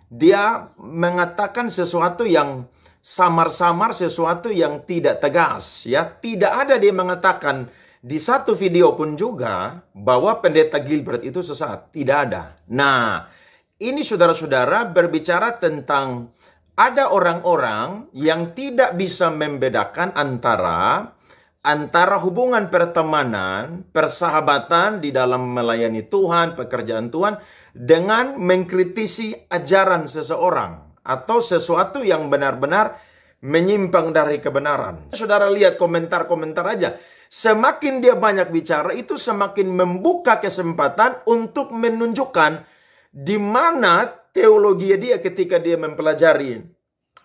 dia mengatakan sesuatu yang samar-samar, sesuatu yang tidak tegas, ya. Tidak ada dia mengatakan di satu video pun juga bahwa pendeta Gilbert itu sesat. Tidak ada. Nah, ini saudara-saudara berbicara tentang ada orang-orang yang tidak bisa membedakan antara hubungan pertemanan, persahabatan di dalam melayani Tuhan, pekerjaan Tuhan, dengan mengkritisi ajaran seseorang atau sesuatu yang benar-benar menyimpang dari kebenaran. Saudara lihat komentar-komentar aja. Semakin dia banyak bicara, itu semakin membuka kesempatan untuk menunjukkan di mana teologi dia ketika dia mempelajari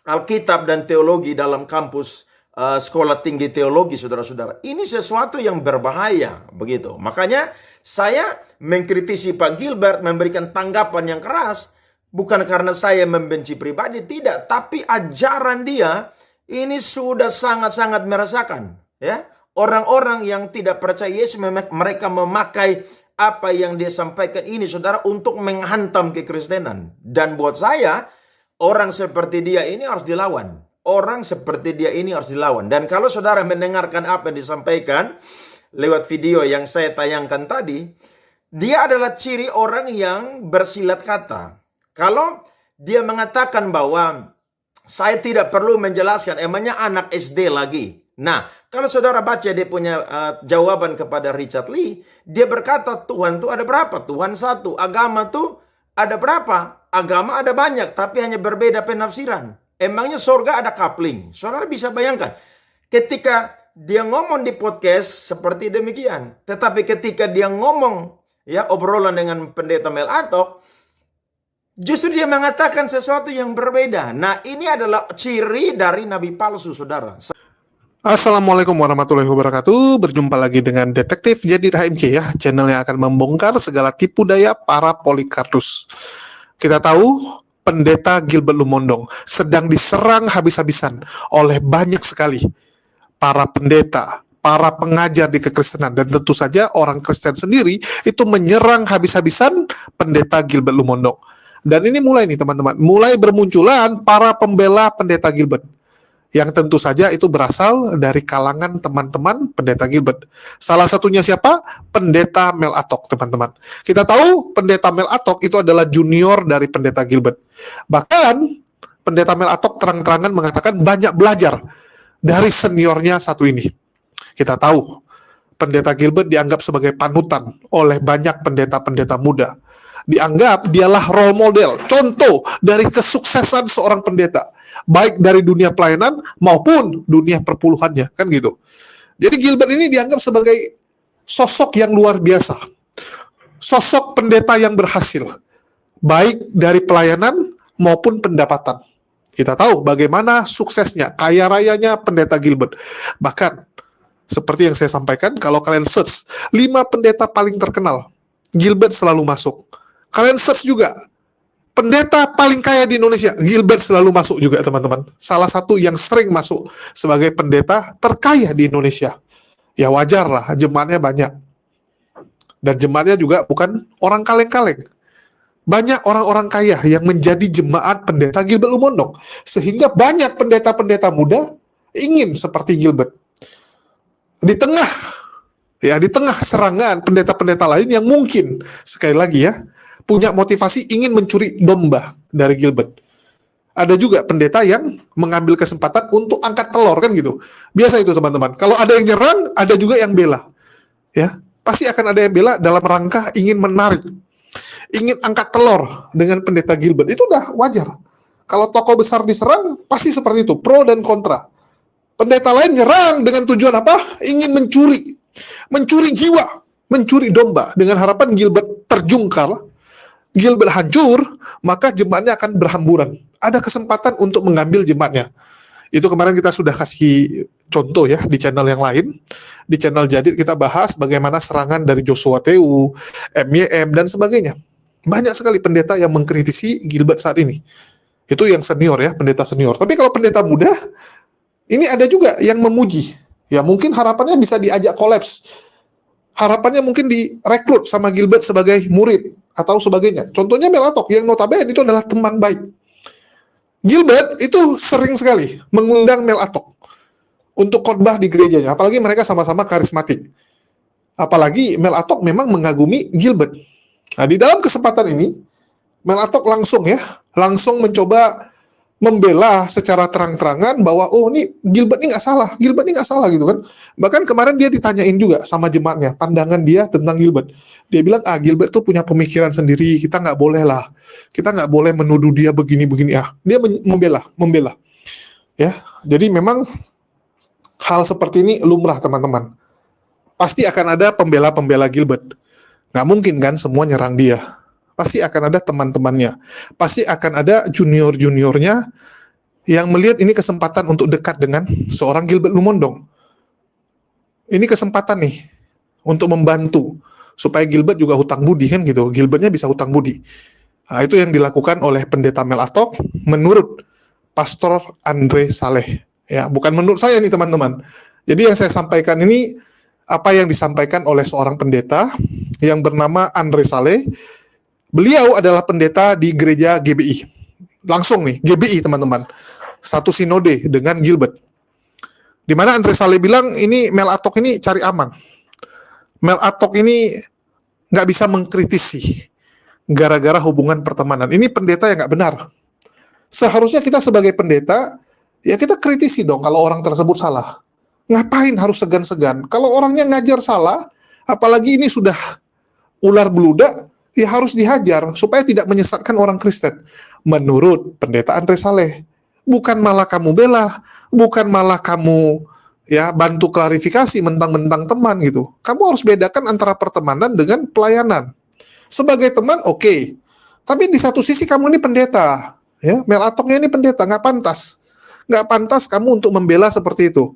Alkitab dan teologi dalam kampus sekolah tinggi teologi, saudara-saudara. Ini sesuatu yang berbahaya, begitu. Makanya saya mengkritisi Pak Gilbert, memberikan tanggapan yang keras, bukan karena saya membenci pribadi, tidak. Tapi ajaran dia ini sudah sangat-sangat meresahkan. Ya, orang-orang yang tidak percaya Yesus, mereka memakai apa yang dia sampaikan ini, saudara, untuk menghantam kekristenan. Dan buat saya, orang seperti dia ini harus dilawan. Orang seperti dia ini harus dilawan. Dan kalau saudara mendengarkan apa yang disampaikan lewat video yang saya tayangkan tadi, dia adalah ciri orang yang bersilat kata. Kalau dia mengatakan bahwa saya tidak perlu menjelaskan, emangnya anak SD lagi. Nah, kalau saudara baca dia punya jawaban kepada Richard Lee, dia berkata Tuhan itu ada berapa? Tuhan satu. Agama tuh ada berapa? Agama ada banyak, tapi hanya berbeda penafsiran. Emangnya surga ada coupling? Saudara bisa bayangkan, ketika dia ngomong di podcast seperti demikian, tetapi ketika dia ngomong ya obrolan dengan pendeta Mel Atok, justru dia mengatakan sesuatu yang berbeda. Nah, ini adalah ciri dari nabi palsu, saudara. Assalamualaikum warahmatullahi wabarakatuh. Berjumpa lagi dengan Detektif Jadi HMC ya, channel yang akan membongkar segala tipu daya para Polikarpus. Kita tahu Pendeta Gilbert Lumondong sedang diserang habis-habisan oleh banyak sekali para pendeta, para pengajar di kekristenan, dan tentu saja orang Kristen sendiri itu menyerang habis-habisan Pendeta Gilbert Lumondong. Dan ini mulai nih teman-teman, mulai bermunculan para pembela Pendeta Gilbert, yang tentu saja itu berasal dari kalangan teman-teman Pendeta Gilbert. Salah satunya siapa? Pendeta Mel Atok, teman-teman. Kita tahu Pendeta Mel Atok itu adalah junior dari Pendeta Gilbert. Bahkan Pendeta Mel Atok terang-terangan mengatakan banyak belajar dari seniornya satu ini. Kita tahu Pendeta Gilbert dianggap sebagai panutan oleh banyak pendeta-pendeta muda. Dianggap dialah role model, contoh dari kesuksesan seorang pendeta, baik dari dunia pelayanan maupun dunia perpuluhannya, kan gitu. Jadi Gilbert ini dianggap sebagai sosok yang luar biasa, sosok pendeta yang berhasil, baik dari pelayanan maupun pendapatan. Kita tahu bagaimana suksesnya, kaya rayanya Pendeta Gilbert. Bahkan seperti yang saya sampaikan, kalau kalian search 5 pendeta paling terkenal, Gilbert selalu masuk. Kalian search juga pendeta paling kaya di Indonesia, Gilbert selalu masuk juga, teman-teman. Salah satu yang sering masuk sebagai pendeta terkaya di Indonesia. Ya wajar lah, jemaatnya banyak. Dan jemaatnya juga bukan orang kaleng-kaleng. Banyak orang-orang kaya yang menjadi jemaat Pendeta Gilbert Lumondong. Sehingga banyak pendeta-pendeta muda ingin seperti Gilbert. Di tengah serangan pendeta-pendeta lain yang mungkin, sekali lagi ya, punya motivasi ingin mencuri domba dari Gilbert. Ada juga pendeta yang mengambil kesempatan untuk angkat telur, kan gitu. Biasa itu teman-teman. Kalau ada yang nyerang, ada juga yang bela. Ya, pasti akan ada yang bela dalam rangka ingin menarik, ingin angkat telur dengan Pendeta Gilbert. Itu udah wajar. Kalau tokoh besar diserang, pasti seperti itu, pro dan kontra. Pendeta lain nyerang dengan tujuan apa? Ingin mencuri jiwa, mencuri domba dengan harapan Gilbert terjungkal, Gilbert hancur, maka jemaatnya akan berhamburan. Ada kesempatan untuk mengambil jemaatnya. Itu kemarin kita sudah kasih contoh ya di channel yang lain. Di channel Jadid kita bahas bagaimana serangan dari Joshua TU, MYM, dan sebagainya. Banyak sekali pendeta yang mengkritisi Gilbert saat ini. Itu yang senior ya, pendeta senior. Tapi kalau pendeta muda, ini ada juga yang memuji. Ya mungkin harapannya bisa diajak kolaps. Harapannya mungkin direkrut sama Gilbert sebagai murid. atau sebagainya. Contohnya Mel Atok yang notabene itu adalah teman baik. Gilbert itu sering sekali mengundang Mel Atok untuk khotbah di gerejanya, apalagi mereka sama-sama karismatik. Apalagi Mel Atok memang mengagumi Gilbert. Nah, di dalam kesempatan ini, Mel Atok langsung mencoba membela secara terang-terangan bahwa Gilbert ini nggak salah gitu kan. Bahkan kemarin dia ditanyain juga sama jemaatnya pandangan dia tentang Gilbert. Dia bilang Gilbert tuh punya pemikiran sendiri, kita nggak boleh menuduh dia begini-begini. Dia membela ya. Jadi memang hal seperti ini lumrah teman-teman. Pasti akan ada pembela-pembela Gilbert. Nggak mungkin kan semua nyerang dia. Pasti akan ada teman-temannya. Pasti akan ada junior-juniornya yang melihat ini kesempatan untuk dekat dengan seorang Gilbert Lumondong. Ini kesempatan nih untuk membantu supaya Gilbert juga hutang budi kan gitu. Gilbertnya bisa hutang budi. Nah, itu yang dilakukan oleh pendeta Mel Atok menurut Pastor Andre Saleh. Ya, bukan menurut saya nih teman-teman. Jadi yang saya sampaikan ini apa yang disampaikan oleh seorang pendeta yang bernama Andre Saleh. Beliau adalah pendeta di gereja GBI. Langsung nih, GBI teman-teman. Satu sinode dengan Gilbert. Di mana Andre Saleh bilang, ini Mel Atok ini cari aman. Mel Atok ini nggak bisa mengkritisi gara-gara hubungan pertemanan. Ini pendeta yang nggak benar. Seharusnya kita sebagai pendeta, ya kita kritisi dong kalau orang tersebut salah. Ngapain harus segan-segan? Kalau orangnya ngajar salah, apalagi ini sudah ular beludak, ya harus dihajar supaya tidak menyesatkan orang Kristen. Menurut pendeta Andre Saleh, bukan malah kamu bela, bukan malah kamu ya bantu klarifikasi mentang-mentang teman gitu. Kamu harus bedakan antara pertemanan dengan pelayanan. Sebagai teman oke. Tapi di satu sisi kamu ini pendeta, ya, Mel Atoknya ini pendeta, nggak pantas kamu untuk membela seperti itu.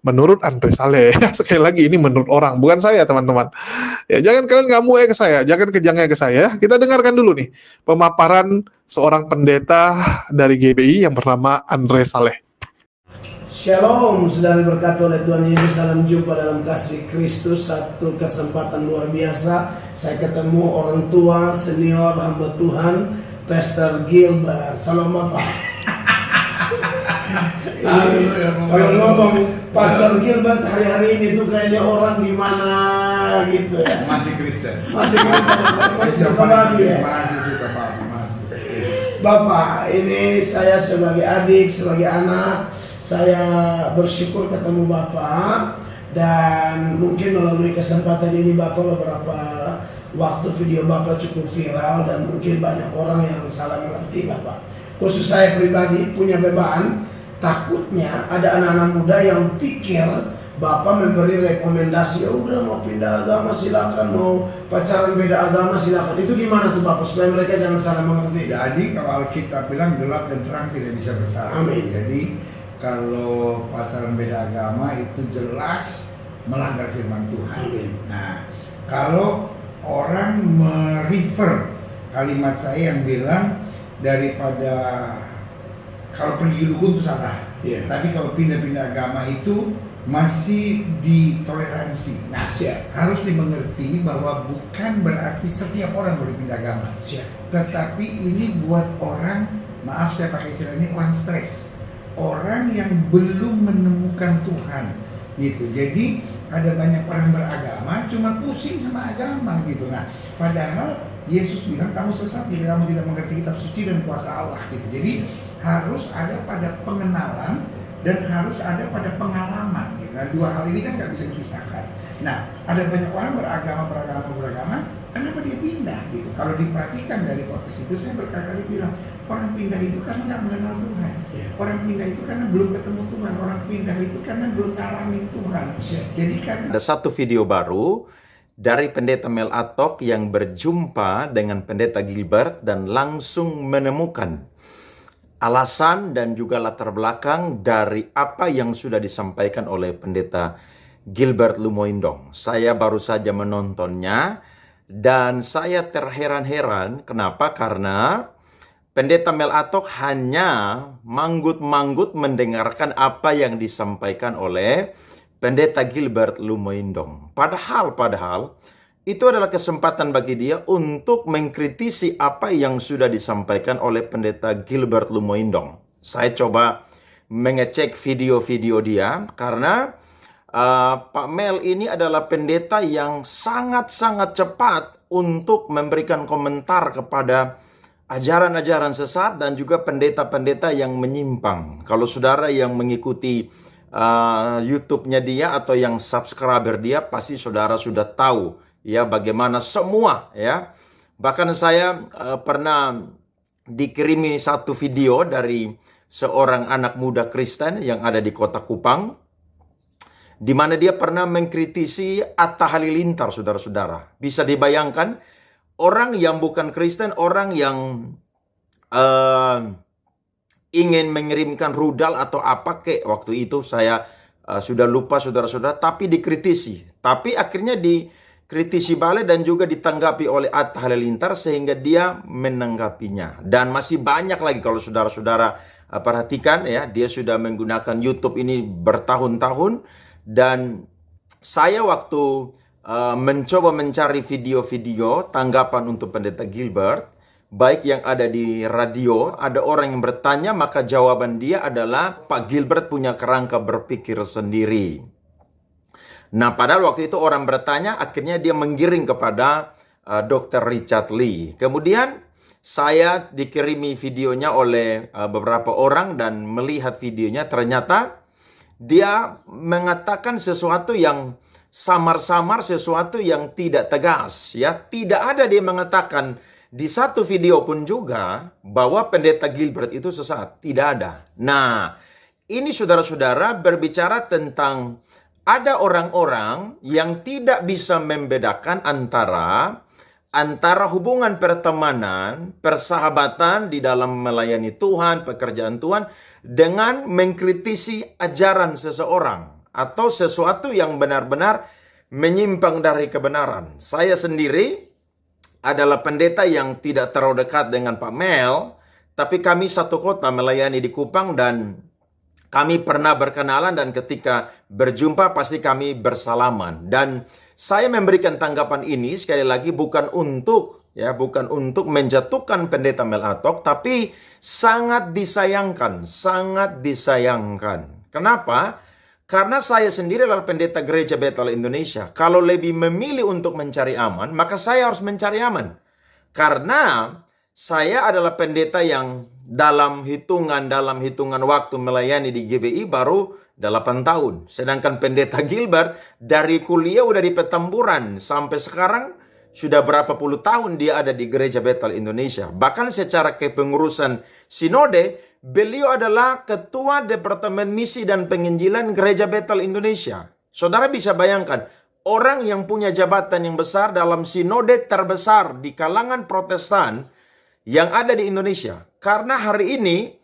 Menurut Andre Saleh. Sekali lagi ini menurut orang, bukan saya teman-teman. Ya, jangan kalian ngamu ke saya, jangan kejangnya ke saya. Kita dengarkan dulu nih pemaparan seorang pendeta dari GBI yang bernama Andre Saleh. Shalom, saudara berkati oleh Tuhan Yesus. Salam jumpa dalam kasih Kristus. Satu kesempatan luar biasa. Saya ketemu orang tua, senior, hamba Tuhan, Pastor Gilbert. Salam Bapak. Kalau ngomong Pastor Gilbert hari-hari ini tuh kayaknya orang di mana gitu ya. Masih Kristen. Masih suka babi ya. Masih suka babi, masih. Bapak, ini saya sebagai adik, sebagai anak, saya bersyukur ketemu Bapak. Dan mungkin melalui kesempatan ini Bapak, beberapa waktu video Bapak cukup viral dan mungkin banyak orang yang salah mengerti Bapak. Khusus saya pribadi punya beban, takutnya ada anak-anak muda yang pikir Bapak memberi rekomendasi, udah mau pindah agama silakan, mau pacaran beda agama silakan. Itu gimana tuh Bapak supaya mereka jangan salah mengerti? Jadi kalau Alkitab bilang gelap dan terang tidak bisa bersatu. Amin. Jadi kalau pacaran beda agama itu jelas melanggar firman Tuhan. Amin. Nah, kalau orang merefer kalimat saya yang bilang daripada kalau pergi dukun itu salah. Yeah. Tapi kalau pindah-pindah agama itu masih ditoleransi. Nah, harus dimengerti bahwa bukan berarti setiap orang boleh pindah agama. Tetapi ini buat orang, maaf saya pakai istilah ini, orang stres. Orang yang belum menemukan Tuhan gitu. Jadi ada banyak orang beragama cuma pusing sama agama gitu. Nah, padahal Yesus bilang kamu sesat jika kamu tidak mengerti kitab suci dan kuasa Allah gitu. Jadi harus ada pada pengenalan dan harus ada pada pengalaman gitu. Nah, dua hal ini kan nggak bisa dipisahkan. Nah, ada banyak orang beragama, kenapa dia pindah gitu? Kalau diperhatikan dari podcast itu saya berkali-kali bilang orang pindah itu karena nggak mengenal Tuhan. Orang pindah itu karena belum ketemu Tuhan. Orang pindah itu karena belum ngalamin Tuhan. Jadi kan Ada satu video baru dari pendeta Mel Atok yang berjumpa dengan pendeta Gilbert dan langsung menemukan alasan dan juga latar belakang dari apa yang sudah disampaikan oleh pendeta Gilbert Lumondong. Saya baru saja menontonnya dan saya terheran-heran. Kenapa? Karena pendeta Mel Atok hanya manggut-manggut mendengarkan apa yang disampaikan oleh pendeta Gilbert Lumondong. Padahal itu adalah kesempatan bagi dia untuk mengkritisi apa yang sudah disampaikan oleh pendeta Gilbert Lumoindong. Saya coba mengecek video-video dia karena Pak Mel ini adalah pendeta yang sangat-sangat cepat untuk memberikan komentar kepada ajaran-ajaran sesat dan juga pendeta-pendeta yang menyimpang. Kalau saudara yang mengikuti YouTube-nya dia atau yang subscriber dia, pasti saudara sudah tahu ya bagaimana semua ya. Bahkan saya pernah dikirimi satu video dari seorang anak muda Kristen yang ada di kota Kupang, di mana dia pernah mengkritisi Atta Halilintar, saudara-saudara. Bisa dibayangkan, orang yang bukan Kristen, orang yang ingin mengirimkan rudal atau apa kek waktu itu, saya sudah lupa saudara-saudara, tapi dikritisi. Tapi akhirnya dikritisi balik dan juga ditanggapi oleh Atta Halilintar sehingga dia menanggapinya. Dan masih banyak lagi kalau saudara-saudara perhatikan ya, dia sudah menggunakan YouTube ini bertahun-tahun. Dan saya waktu mencoba mencari video-video tanggapan untuk pendeta Gilbert, baik yang ada di radio, ada orang yang bertanya, maka jawaban dia adalah Pak Gilbert punya kerangka berpikir sendiri. Nah, padahal waktu itu orang bertanya, akhirnya dia menggiring kepada Dr. Richard Lee. Kemudian saya dikirimi videonya oleh beberapa orang dan melihat videonya, ternyata dia mengatakan sesuatu yang samar-samar, sesuatu yang tidak tegas ya. Tidak ada dia mengatakan di satu video pun juga bahwa pendeta Gilbert itu sesat. Tidak ada. Nah, ini saudara-saudara berbicara tentang ada orang-orang yang tidak bisa membedakan antara hubungan pertemanan, persahabatan di dalam melayani Tuhan, pekerjaan Tuhan, dengan mengkritisi ajaran seseorang atau sesuatu yang benar-benar menyimpang dari kebenaran. Saya sendiri adalah pendeta yang tidak terlalu dekat dengan Pak Mel, tapi kami satu kota melayani di Kupang dan kami pernah berkenalan dan ketika berjumpa pasti kami bersalaman. Dan saya memberikan tanggapan ini sekali lagi bukan untuk menjatuhkan pendeta Mel Atok, tapi sangat disayangkan. Kenapa? Karena saya sendiri adalah pendeta Gereja Bethel Indonesia. Kalau lebih memilih untuk mencari aman, maka saya harus mencari aman. Karena saya adalah pendeta yang dalam hitungan waktu melayani di GBI baru 8 tahun. Sedangkan pendeta Gilbert dari kuliah udah di Petamburan sampai sekarang sudah berapa puluh tahun dia ada di Gereja Bethel Indonesia. Bahkan secara kepengurusan sinode, beliau adalah Ketua Departemen Misi dan Penginjilan Gereja Bethel Indonesia. Saudara bisa bayangkan, orang yang punya jabatan yang besar dalam sinode terbesar di kalangan Protestan yang ada di Indonesia. Karena hari ini,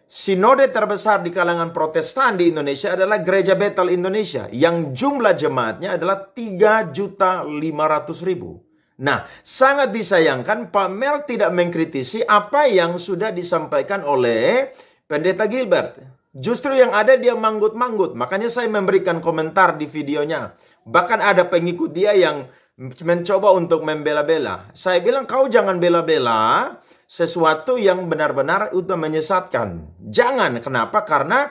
sinode terbesar di kalangan Protestan di Indonesia adalah Gereja Bethel Indonesia, yang jumlah jemaatnya adalah 3.500.000. Nah, sangat disayangkan Pak Mel tidak mengkritisi apa yang sudah disampaikan oleh pendeta Gilbert. Justru yang ada dia manggut-manggut. Makanya saya memberikan komentar di videonya. Bahkan ada pengikut dia yang mencoba untuk membela-bela. Saya bilang, kau jangan bela-bela sesuatu yang benar-benar udah menyesatkan. Jangan. Kenapa? Karena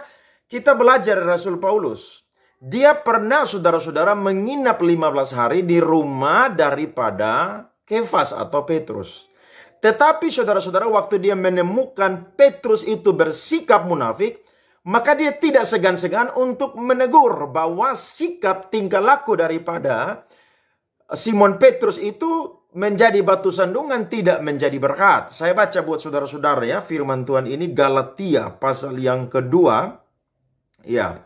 kita belajar dari Rasul Paulus. Dia pernah, saudara-saudara, menginap 15 hari di rumah daripada Kefas atau Petrus. Tetapi saudara-saudara, waktu dia menemukan Petrus itu bersikap munafik, maka dia tidak segan-segan untuk menegur bahwa sikap tingkah laku daripada Simon Petrus itu menjadi batu sandungan, tidak menjadi berkat. Saya baca buat saudara-saudara ya, firman Tuhan ini Galatia pasal yang kedua. Ya,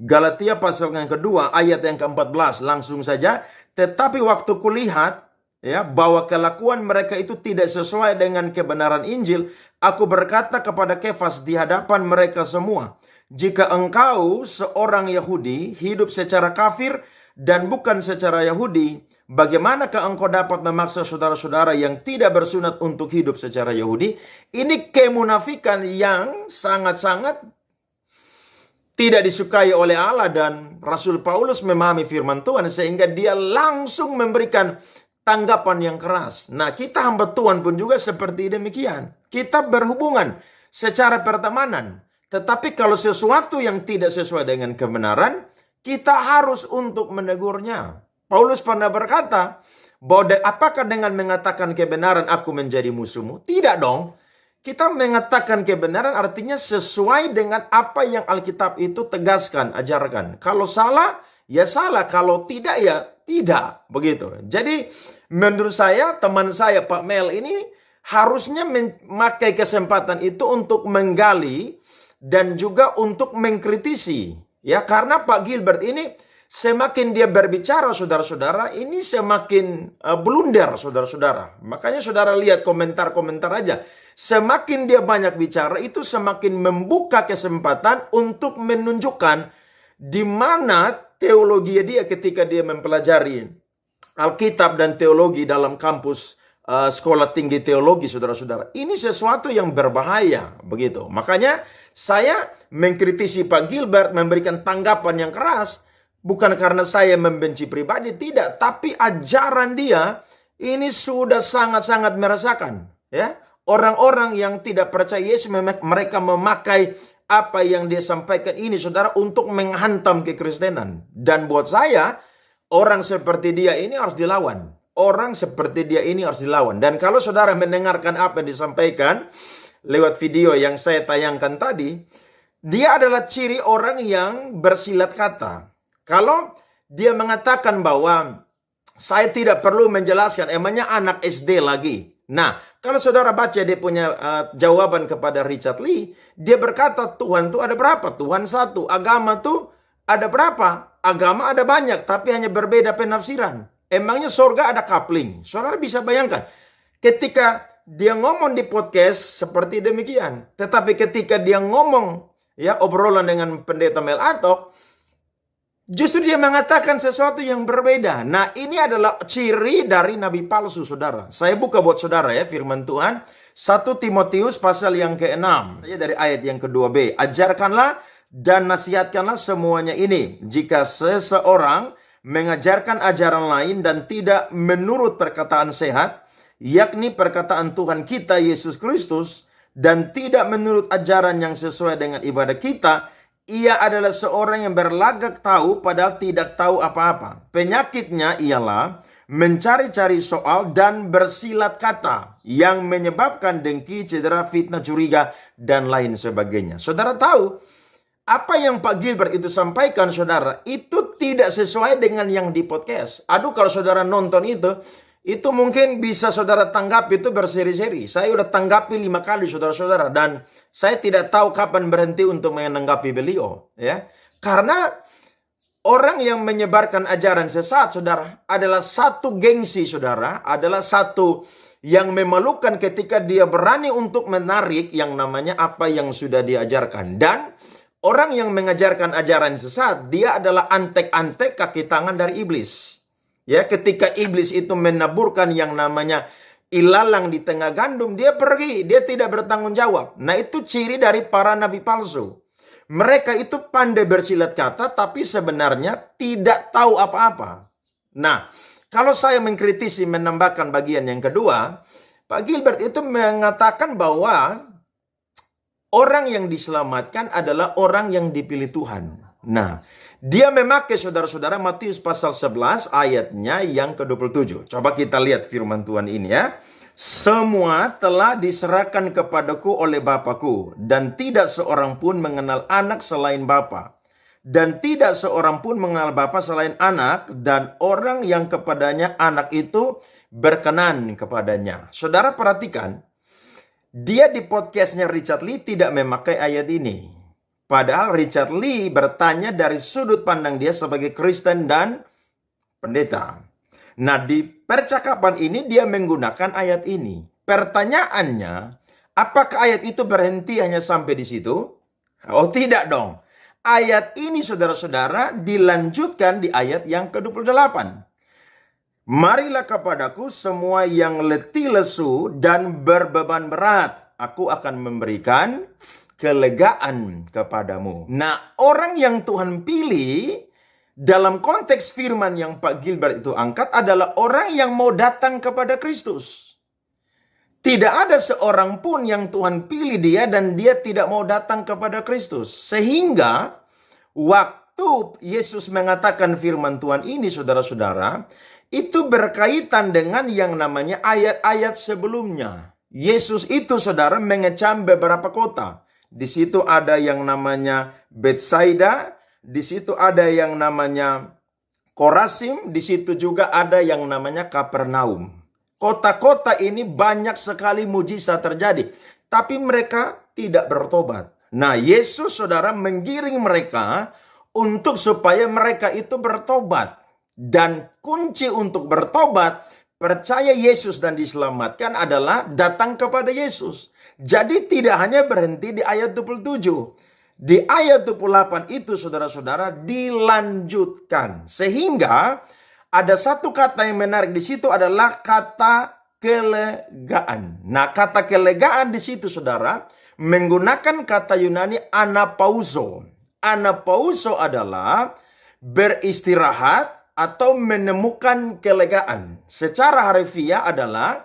Galatia pasal yang kedua ayat yang ke-14, langsung saja. Tetapi waktu kulihat ya bahwa kelakuan mereka itu tidak sesuai dengan kebenaran Injil, aku berkata kepada Kefas di hadapan mereka semua, jika engkau seorang Yahudi hidup secara kafir dan bukan secara Yahudi, bagaimanakah engkau dapat memaksa saudara-saudara yang tidak bersunat untuk hidup secara Yahudi? Ini kemunafikan yang sangat-sangat tidak disukai oleh Allah, dan Rasul Paulus memahami firman Tuhan sehingga dia langsung memberikan tanggapan yang keras. Nah, kita hamba Tuhan pun juga seperti demikian. Kita berhubungan secara pertemanan. Tetapi kalau sesuatu yang tidak sesuai dengan kebenaran, kita harus untuk menegurnya. Paulus pernah berkata, bahwa apakah dengan mengatakan kebenaran aku menjadi musuhmu? Tidak dong. Kita mengatakan kebenaran artinya sesuai dengan apa yang Alkitab itu tegaskan, ajarkan. Kalau salah, ya salah. Kalau tidak, ya tidak. Begitu. Jadi menurut saya, teman saya Pak Mel ini harusnya memakai kesempatan itu untuk menggali dan juga untuk mengkritisi. Ya, karena Pak Gilbert ini semakin dia berbicara, saudara-saudara, ini semakin blunder, saudara-saudara. Makanya saudara lihat komentar-komentar aja. Semakin dia banyak bicara, itu semakin membuka kesempatan untuk menunjukkan di mana teologi dia ketika dia mempelajari Alkitab dan teologi dalam kampus sekolah tinggi teologi, saudara-saudara. Ini sesuatu yang berbahaya, begitu. Makanya saya mengkritisi Pak Gilbert, memberikan tanggapan yang keras, bukan karena saya membenci pribadi, tidak. Tapi ajaran dia ini sudah sangat-sangat meresahkan. Ya, orang-orang yang tidak percaya Yesus, mereka memakai apa yang dia sampaikan ini, saudara, untuk menghantam kekristenan. Dan buat saya, orang seperti dia ini harus dilawan. Orang seperti dia ini harus dilawan. Dan kalau saudara mendengarkan apa yang disampaikan lewat video yang saya tayangkan tadi, dia adalah ciri orang yang bersilat kata. Kalau dia mengatakan bahwa saya tidak perlu menjelaskan, emangnya anak SD lagi. Nah, kalau saudara baca dia punya jawaban kepada Richard Lee, dia berkata Tuhan itu ada berapa? Tuhan satu. Agama tuh ada berapa? Agama ada banyak, tapi hanya berbeda penafsiran. Emangnya surga ada coupling? Saudara bisa bayangkan, ketika dia ngomong di podcast seperti demikian, tetapi ketika dia ngomong ya obrolan dengan pendeta Mel Atok, justru dia mengatakan sesuatu yang berbeda. Nah, ini adalah ciri dari nabi palsu, saudara. Saya buka buat saudara ya firman Tuhan. 1 Timotius pasal yang ke-6. Dari ayat yang ke-2b. Ajarkanlah dan nasihatkanlah semuanya ini. Jika seseorang mengajarkan ajaran lain dan tidak menurut perkataan sehat, yakni perkataan Tuhan kita Yesus Kristus, dan tidak menurut ajaran yang sesuai dengan ibadah kita, ia adalah seorang yang berlagak tahu padahal tidak tahu apa-apa. Penyakitnya ialah mencari-cari soal dan bersilat kata yang menyebabkan dengki, cedera, fitnah, curiga, dan lain sebagainya. Saudara tahu, apa yang Pak Gilbert itu sampaikan, saudara, itu tidak sesuai dengan yang di podcast. Aduh, kalau saudara nonton itu mungkin bisa saudara tanggapi itu berseri-seri. Saya udah tanggapi 5 kali, saudara-saudara. Dan saya tidak tahu kapan berhenti untuk menanggapi beliau. Ya, karena orang yang menyebarkan ajaran sesat, saudara, adalah satu gengsi, saudara. Adalah satu yang memalukan ketika dia berani untuk menarik yang namanya apa yang sudah diajarkan. Dan orang yang mengajarkan ajaran sesat, dia adalah antek-antek kaki tangan dari iblis. Ya, ketika iblis itu menaburkan yang namanya ilalang di tengah gandum, dia pergi, dia tidak bertanggung jawab. Nah, itu ciri dari para nabi palsu. Mereka itu pandai bersilat kata, tapi sebenarnya tidak tahu apa-apa. Nah, kalau saya mengkritisi, menambahkan bagian yang kedua, Pak Gilbert itu mengatakan bahwa orang yang diselamatkan adalah orang yang dipilih Tuhan. Nah, dia memakai, saudara-saudara, Matius pasal 11 ayatnya yang ke-27. Coba kita lihat firman Tuhan ini ya. Semua telah diserahkan kepadaku oleh Bapakku, dan tidak seorang pun mengenal anak selain Bapa, dan tidak seorang pun mengenal Bapa selain anak, dan orang yang kepadanya anak itu berkenan kepadanya. Saudara perhatikan, dia di podcastnya Richard Lee tidak memakai ayat ini. Padahal Richard Lee bertanya dari sudut pandang dia sebagai Kristen dan pendeta. Nah, di percakapan ini dia menggunakan ayat ini. Pertanyaannya, apakah ayat itu berhenti hanya sampai di situ? Oh, tidak dong. Ayat ini, saudara-saudara, dilanjutkan di ayat yang ke-28. Marilah kepadaku semua yang letih lesu dan berbeban berat. Aku akan memberikan kelegaan kepadamu. Nah, orang yang Tuhan pilih dalam konteks firman yang Pak Gilbert itu angkat adalah orang yang mau datang kepada Kristus. Tidak ada seorang pun yang Tuhan pilih dia dan dia tidak mau datang kepada Kristus. Sehingga waktu Yesus mengatakan firman Tuhan ini, saudara-saudara, itu berkaitan dengan yang namanya ayat-ayat sebelumnya. Yesus itu, saudara, mengecam beberapa kota. Di situ ada yang namanya Betsaida, di situ ada yang namanya Korasim, di situ juga ada yang namanya Kapernaum. Kota-kota ini banyak sekali mujizat terjadi, tapi mereka tidak bertobat. Nah, Yesus, saudara, menggiring mereka untuk supaya mereka itu bertobat. Dan kunci untuk bertobat, percaya Yesus dan diselamatkan adalah datang kepada Yesus. Jadi tidak hanya berhenti di ayat 27. Di ayat 28 itu, saudara-saudara, dilanjutkan. Sehingga ada satu kata yang menarik di situ adalah kata kelegaan. Nah, kata kelegaan di situ, saudara, menggunakan kata Yunani anapauzo. Anapauzo adalah beristirahat atau menemukan kelegaan. Secara harfiah adalah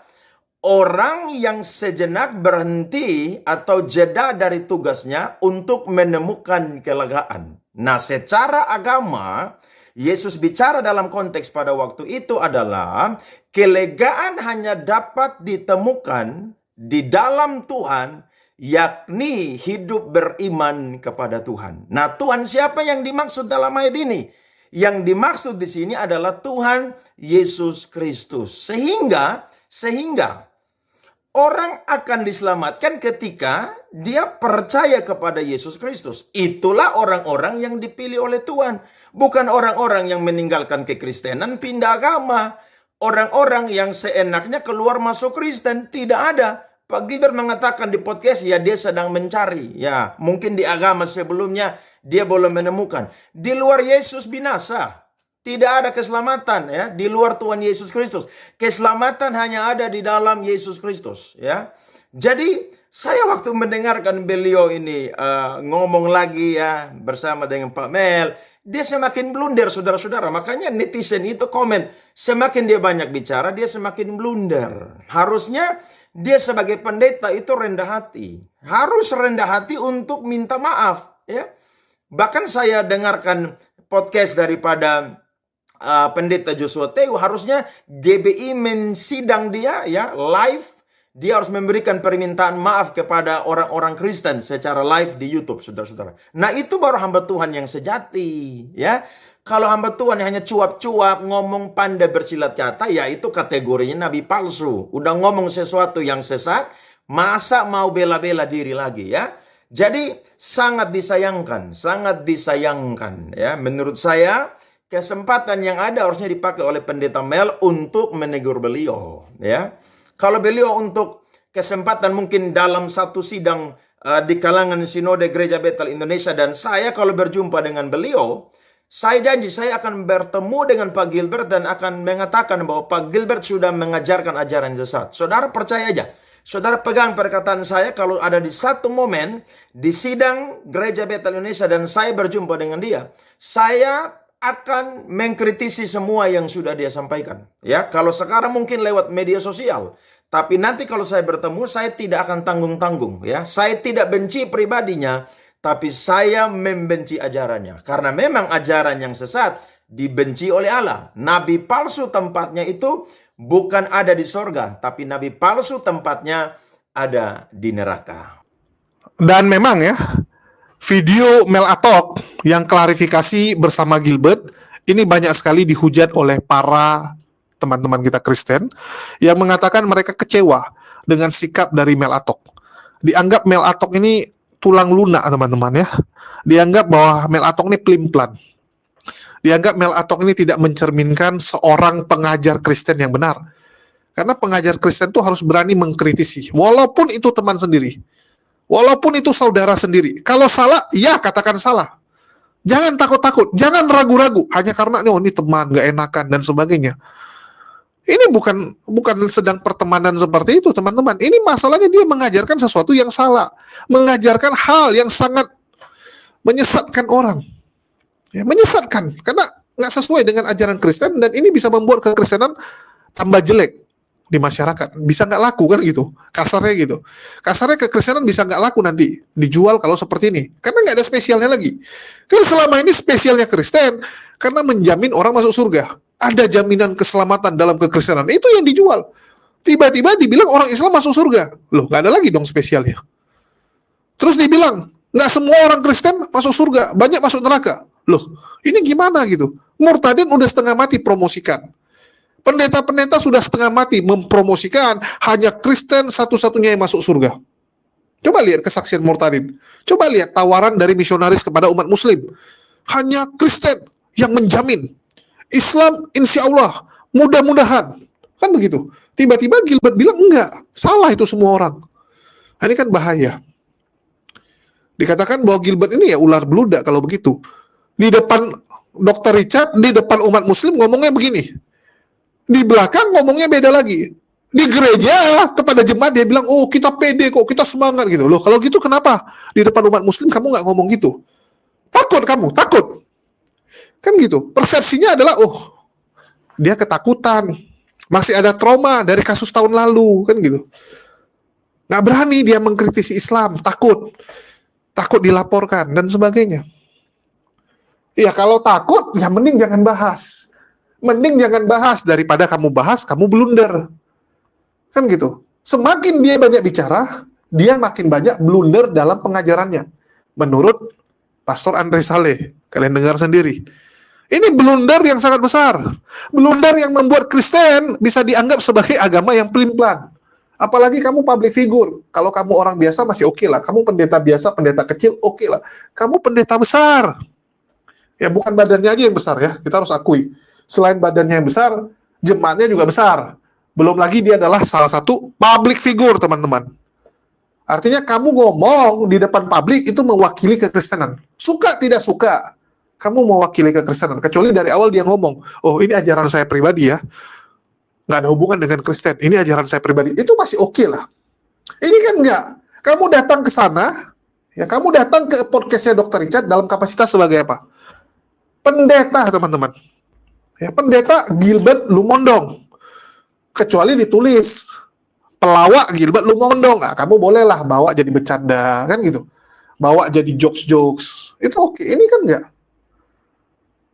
orang yang sejenak berhenti atau jeda dari tugasnya untuk menemukan kelegaan. Nah, secara agama, Yesus bicara dalam konteks pada waktu itu adalah kelegaan hanya dapat ditemukan di dalam Tuhan, yakni hidup beriman kepada Tuhan. Nah, Tuhan siapa yang dimaksud dalam ayat ini? Yang dimaksud di sini adalah Tuhan Yesus Kristus. Sehingga orang akan diselamatkan ketika dia percaya kepada Yesus Kristus. Itulah orang-orang yang dipilih oleh Tuhan. Bukan orang-orang yang meninggalkan kekristenan pindah agama. Orang-orang yang seenaknya keluar masuk Kristen. Tidak ada. Pak Gilbert mengatakan di podcast, ya dia sedang mencari. Ya, mungkin di agama sebelumnya dia belum menemukan. Di luar Yesus binasa. Tidak ada keselamatan ya di luar Tuhan Yesus Kristus. Keselamatan hanya ada di dalam Yesus Kristus ya. Jadi saya waktu mendengarkan beliau ini ngomong lagi ya bersama dengan Pak Mel, dia semakin blunder, saudara-saudara. Makanya netizen itu komen, semakin dia banyak bicara, dia semakin blunder. Harusnya dia sebagai pendeta itu rendah hati. Harus rendah hati untuk minta maaf ya. Bahkan saya dengarkan podcast daripada pendeta Joshua Teguh, harusnya GBI mensidang dia ya live, dia harus memberikan permintaan maaf kepada orang-orang Kristen secara live di YouTube, saudara-saudara. Nah, itu baru hamba Tuhan yang sejati ya. Kalau hamba Tuhan hanya cuap-cuap, ngomong pandai bersilat kata, ya itu kategorinya nabi palsu. Udah ngomong sesuatu yang sesat, masa mau bela-bela diri lagi ya. Jadi sangat disayangkan ya. Menurut saya kesempatan yang ada harusnya dipakai oleh pendeta Mel untuk menegur beliau ya. Kalau beliau untuk kesempatan mungkin dalam satu sidang di kalangan Sinode Gereja Bethel Indonesia, dan saya kalau berjumpa dengan beliau, saya janji saya akan bertemu dengan Pak Gilbert dan akan mengatakan bahwa Pak Gilbert sudah mengajarkan ajaran sesat. Saudara percaya aja. Saudara pegang perkataan saya, kalau ada di satu momen di sidang Gereja Bethel Indonesia dan saya berjumpa dengan dia, saya akan mengkritisi semua yang sudah dia sampaikan. Ya, kalau sekarang mungkin lewat media sosial, tapi nanti kalau saya bertemu, saya tidak akan tanggung-tanggung. Ya, saya tidak benci pribadinya, tapi saya membenci ajarannya. Karena memang ajaran yang sesat dibenci oleh Allah. Nabi palsu tempatnya itu bukan ada di sorga, tapi nabi palsu tempatnya ada di neraka. Dan memang ya, video Mel Atok yang klarifikasi bersama Gilbert ini banyak sekali dihujat oleh para teman-teman kita Kristen yang mengatakan mereka kecewa dengan sikap dari Mel Atok. Dianggap Mel Atok ini tulang lunak, teman-teman ya. Dianggap bahwa Mel Atok ini pelin-pelan. Dianggap Mel Atok ini tidak mencerminkan seorang pengajar Kristen yang benar. Karena pengajar Kristen itu harus berani mengkritisi, walaupun itu teman sendiri. Walaupun itu saudara sendiri. Kalau salah, ya katakan salah. Jangan takut-takut, jangan ragu-ragu hanya karena ini teman, gak enakan dan sebagainya. Ini bukan sedang pertemanan seperti itu, teman-teman. Ini masalahnya dia mengajarkan sesuatu yang salah, mengajarkan hal yang sangat menyesatkan orang. Ya, menyesatkan karena nggak sesuai dengan ajaran Kristen, dan ini bisa membuat kekristenan tambah jelek di masyarakat, bisa nggak laku kan gitu, kasarnya kekristenan bisa nggak laku nanti dijual kalau seperti ini, karena nggak ada spesialnya lagi. Kan selama ini spesialnya Kristen karena menjamin orang masuk surga, ada jaminan keselamatan dalam kekristenan, itu yang dijual. Tiba-tiba dibilang orang Islam masuk surga, loh nggak ada lagi dong spesialnya. Terus dibilang nggak semua orang Kristen masuk surga, banyak masuk neraka, loh ini gimana gitu. Murtadin udah setengah mati promosikan. Pendeta-pendeta sudah setengah mati mempromosikan hanya Kristen satu-satunya yang masuk surga. Coba lihat kesaksian Murtadin. Coba lihat tawaran dari misionaris kepada umat muslim. Hanya Kristen yang menjamin. Islam insya Allah, mudah-mudahan. Kan begitu. Tiba-tiba Gilbert bilang enggak. Salah itu semua orang. Nah, ini kan bahaya. Dikatakan bahwa Gilbert ini ya ular beludak kalau begitu. Di depan Dr. Richard, di depan umat muslim ngomongnya begini. Di belakang ngomongnya beda lagi. Di gereja kepada jemaat dia bilang, oh kita pede kok, kita semangat gitu. Loh kalau gitu kenapa di depan umat muslim kamu nggak ngomong gitu? Takut kamu, takut. Kan gitu. Persepsinya adalah, oh dia ketakutan. Masih ada trauma dari kasus tahun lalu. Kan gitu. Nggak berani dia mengkritisi Islam, takut. Takut dilaporkan dan sebagainya. Ya kalau takut, ya mending jangan bahas. Mending jangan bahas, daripada kamu bahas, kamu blunder. Kan gitu. Semakin dia banyak bicara, dia makin banyak blunder dalam pengajarannya. Menurut Pastor Andre Saleh, kalian dengar sendiri. Ini blunder yang sangat besar. Blunder yang membuat Kristen bisa dianggap sebagai agama yang pelin-pelan. Apalagi kamu public figure. Kalau kamu orang biasa masih oke lah. Kamu pendeta biasa, pendeta kecil, oke lah. Kamu pendeta besar. Ya bukan badannya aja yang besar ya, kita harus akui. Selain badannya yang besar, jemaatnya juga besar. Belum lagi dia adalah salah satu public figure, teman-teman. Artinya kamu ngomong di depan publik itu mewakili kekristenan. Suka tidak suka, kamu mewakili kekristenan. Kecuali dari awal dia ngomong, oh ini ajaran saya pribadi ya, nggak ada hubungan dengan Kristen, ini ajaran saya pribadi. Itu masih oke lah. Ini kan enggak. Kamu datang ke sana, ya kamu datang ke podcastnya Dr. Richard dalam kapasitas sebagai apa? Pendeta, teman-teman. Ya, pendeta Gilbert Lumondong. Kecuali ditulis pelawak Gilbert Lumondong. Nah, kamu bolehlah bawa jadi bercanda, kan gitu. Bawa jadi jokes-jokes. Itu oke. Ini kan enggak.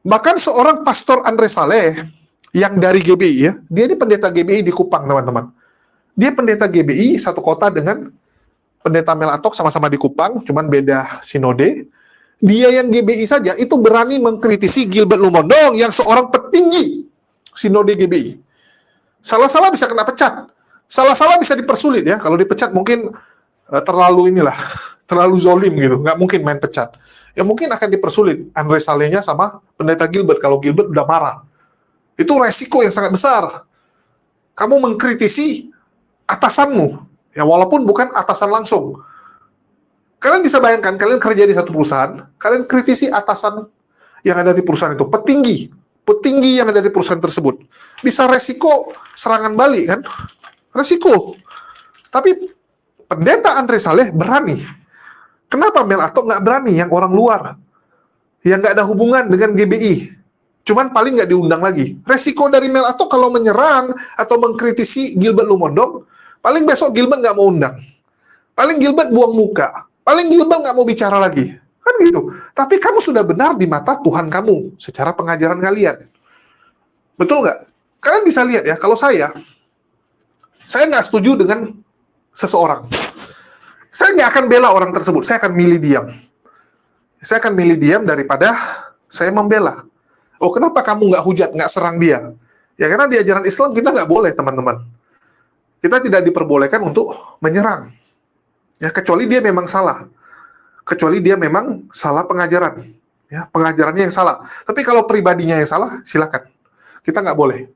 Bahkan seorang Pastor Andre Saleh yang dari GBI ya, dia ini pendeta GBI di Kupang, teman-teman. Dia pendeta GBI satu kota dengan pendeta Mel Atok, sama-sama di Kupang, cuman beda sinode. Dia yang GBI saja itu berani mengkritisi Gilbert Lumondong yang seorang petinggi sinode GBI. Salah-salah bisa kena pecat. Salah-salah bisa dipersulit ya. Kalau dipecat mungkin terlalu zolim gitu. Nggak mungkin main pecat. Ya mungkin akan dipersulit Andre Salehnya sama pendeta Gilbert kalau Gilbert udah marah. Itu resiko yang sangat besar. Kamu mengkritisi atasanmu. Ya walaupun bukan atasan langsung. Kalian bisa bayangkan, kalian kerja di satu perusahaan, kalian kritisi atasan yang ada di perusahaan itu, petinggi yang ada di perusahaan tersebut. Bisa resiko serangan balik, kan? Resiko. Tapi pendeta Andre Saleh berani. Kenapa Mel Atok nggak berani, yang orang luar? Yang nggak ada hubungan dengan GBI. Cuman paling nggak diundang lagi. Resiko dari Mel Atok kalau menyerang atau mengkritisi Gilbert Lumondong, paling besok Gilbert nggak mau undang. Paling Gilbert buang muka. Paling Gilbert nggak mau bicara lagi. Kan gitu. Tapi kamu sudah benar di mata Tuhan kamu secara pengajaran kalian. Betul nggak? Kalian bisa lihat ya, kalau saya nggak setuju dengan seseorang. Saya nggak akan bela orang tersebut. Saya akan milih diam. Saya akan milih diam daripada saya membela. Oh, kenapa kamu nggak hujat, nggak serang dia? Ya karena di ajaran Islam kita nggak boleh, teman-teman. Kita tidak diperbolehkan untuk menyerang. Ya, kecuali dia memang salah. Kecuali dia memang salah pengajaran. Ya, pengajarannya yang salah. Tapi kalau pribadinya yang salah, silakan. Kita nggak boleh.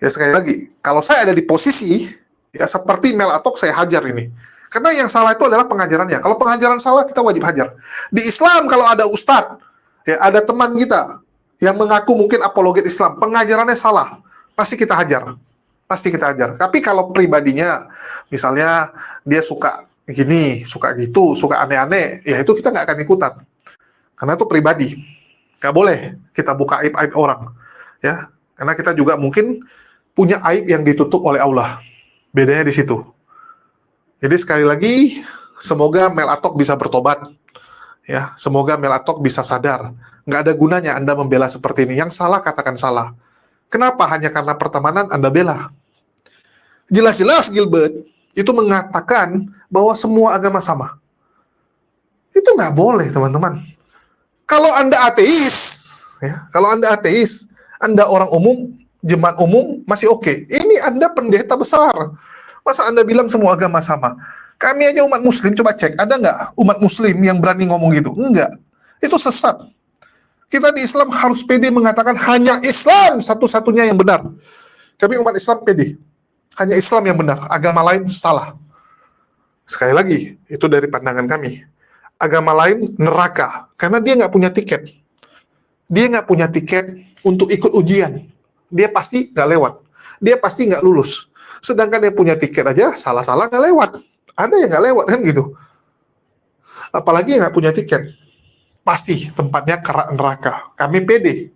Ya, sekali lagi, kalau saya ada di posisi, ya seperti Mel Atok, saya hajar ini. Karena yang salah itu adalah pengajarannya. Kalau pengajaran salah, kita wajib hajar. Di Islam, kalau ada ustadz, ya ada teman kita, yang mengaku mungkin apologet Islam, pengajarannya salah. pasti kita hajar. Pasti kita hajar. Tapi kalau pribadinya, misalnya dia suka gini, suka gitu, suka aneh-aneh, ya itu kita nggak akan ikutan. Karena itu pribadi. Nggak boleh kita buka aib-aib orang. Ya, karena kita juga mungkin punya aib yang ditutup oleh Allah. Bedanya di situ. Jadi sekali lagi, semoga Mel Atok bisa bertobat. Ya, semoga Mel Atok bisa sadar. Nggak ada gunanya Anda membela seperti ini. Yang salah katakan salah. Kenapa? Hanya karena pertemanan Anda bela. Jelas-jelas Gilbert itu mengatakan bahwa semua agama sama. Itu nggak boleh, teman-teman. Kalau Anda ateis, Anda orang umum, jemaat umum, masih oke. Ini Anda pendeta besar. Masa Anda bilang semua agama sama? Kami aja umat muslim, coba cek, ada nggak umat muslim yang berani ngomong gitu? Enggak. Itu sesat. Kita di Islam harus pede mengatakan hanya Islam satu-satunya yang benar. Kami umat Islam pede. Hanya Islam yang benar, agama lain salah. Sekali lagi, itu dari pandangan kami. Agama lain neraka, karena dia nggak punya tiket. Dia nggak punya tiket untuk ikut ujian. Dia pasti nggak lewat. Dia pasti nggak lulus. Sedangkan dia punya tiket aja, salah-salah nggak lewat. Ada yang nggak lewat, kan gitu. Apalagi yang nggak punya tiket. Pasti tempatnya kerak neraka. Kami pede.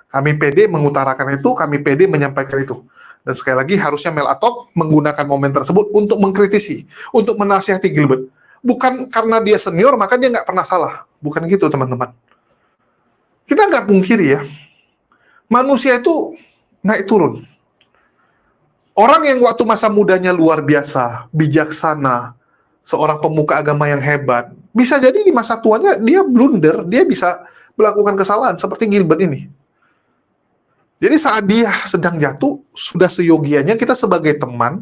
Kami pede mengutarakan itu, kami pede menyampaikan itu. Dan sekali lagi, harusnya Mel Atok menggunakan momen tersebut untuk mengkritisi, untuk menasihati Gilbert. Bukan karena dia senior, maka dia nggak pernah salah. Bukan gitu, teman-teman. Kita nggak pungkiri ya, manusia itu naik turun. Orang yang waktu masa mudanya luar biasa, bijaksana, seorang pemuka agama yang hebat, bisa jadi di masa tuanya dia blunder, dia bisa melakukan kesalahan seperti Gilbert ini. Jadi saat dia sedang jatuh, sudah seyogianya kita sebagai teman,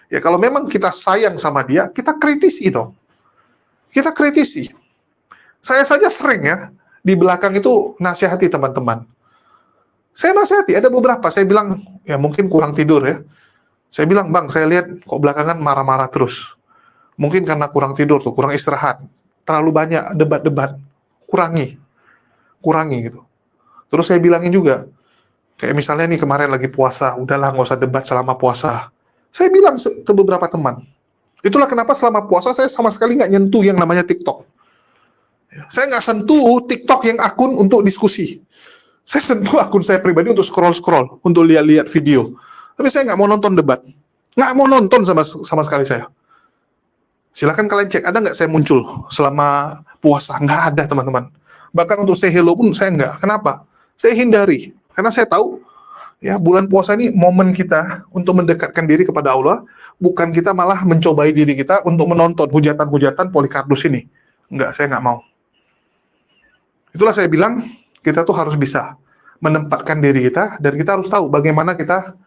ya kalau memang kita sayang sama dia, kita kritisi dong. Kita kritisi. Saya saja sering ya, di belakang itu nasihati teman-teman. Saya nasihati, ada beberapa, saya bilang, ya mungkin kurang tidur ya. Saya bilang, Bang, saya lihat kok belakangan marah-marah terus. Mungkin karena kurang tidur tuh, kurang istirahat. Terlalu banyak debat-debat. Kurangi gitu. Terus saya bilangin juga, kayak misalnya nih kemarin lagi puasa, udahlah nggak usah debat selama puasa. Saya bilang ke beberapa teman, itulah kenapa selama puasa saya sama sekali nggak nyentuh yang namanya TikTok. Saya nggak sentuh TikTok yang akun untuk diskusi. Saya sentuh akun saya pribadi untuk scroll-scroll, untuk lihat-lihat video. Tapi saya nggak mau nonton debat. Nggak mau nonton sama sekali saya. Silakan kalian cek, ada nggak saya muncul selama puasa? Nggak ada, teman-teman. Bahkan untuk say hello pun saya nggak. Kenapa? Saya hindari. Karena saya tahu, ya bulan puasa ini momen kita untuk mendekatkan diri kepada Allah, bukan kita malah mencobai diri kita untuk menonton hujatan-hujatan Polycarpus ini. Enggak, saya nggak mau. Itulah saya bilang, kita tuh harus bisa menempatkan diri kita, dan kita harus tahu bagaimana kita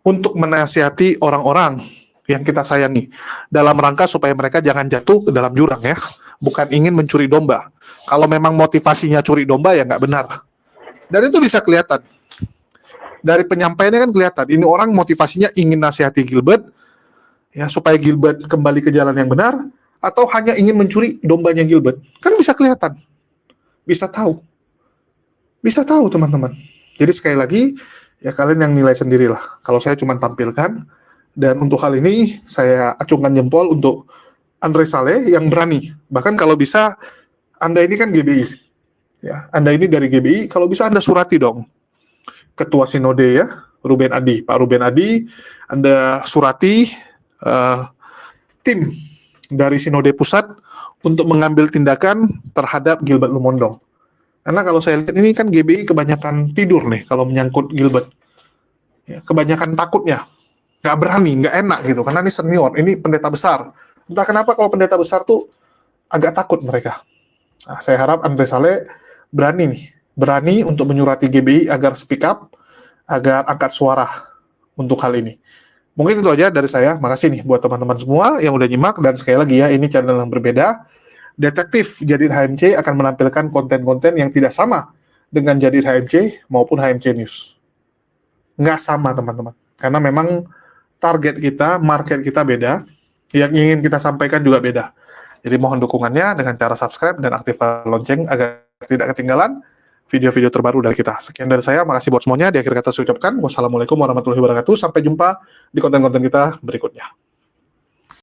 untuk menasihati orang-orang yang kita sayangi, dalam rangka supaya mereka jangan jatuh ke dalam jurang ya, bukan ingin mencuri domba. Kalau memang motivasinya curi domba, ya nggak benar. Dan itu bisa kelihatan. Dari penyampaiannya kan kelihatan, ini orang motivasinya ingin nasihati Gilbert, ya supaya Gilbert kembali ke jalan yang benar, atau hanya ingin mencuri dombanya Gilbert. Kan bisa kelihatan. Bisa tahu. Bisa tahu, teman-teman. Jadi sekali lagi, ya kalian yang nilai sendirilah. Kalau saya cuma tampilkan, dan untuk hal ini, saya acungkan jempol untuk Andre Saleh yang berani. Bahkan kalau bisa, Anda ini kan GBI. Ya, Anda ini dari GBI, kalau bisa Anda surati dong. Ketua Sinode ya, Pak Ruben Adi, Anda surati tim dari Sinode Pusat untuk mengambil tindakan terhadap Gilbert Lumondong. Karena kalau saya lihat ini kan GBI kebanyakan tidur nih kalau menyangkut Gilbert. Ya, kebanyakan takutnya, nggak berani, nggak enak gitu. Karena ini senior, ini pendeta besar. Entah kenapa kalau pendeta besar tuh agak takut mereka. Nah, saya harap Andre Saleh berani untuk menyurati GBI agar speak up, agar angkat suara untuk hal ini. Mungkin itu aja dari saya. Makasih nih buat teman-teman semua yang udah nyimak, dan sekali lagi ya, ini channel yang berbeda. Detektif Jadid HMC akan menampilkan konten-konten yang tidak sama dengan Jadid HMC maupun HMC News. Nggak sama, teman-teman. Karena memang target kita, market kita beda, yang ingin kita sampaikan juga beda. Jadi mohon dukungannya dengan cara subscribe dan aktifkan lonceng agar tidak ketinggalan video-video terbaru dari kita. Sekian dari saya, makasih buat semuanya. Di akhir kata saya ucapkan wassalamualaikum warahmatullahi wabarakatuh. Sampai jumpa di konten-konten kita berikutnya.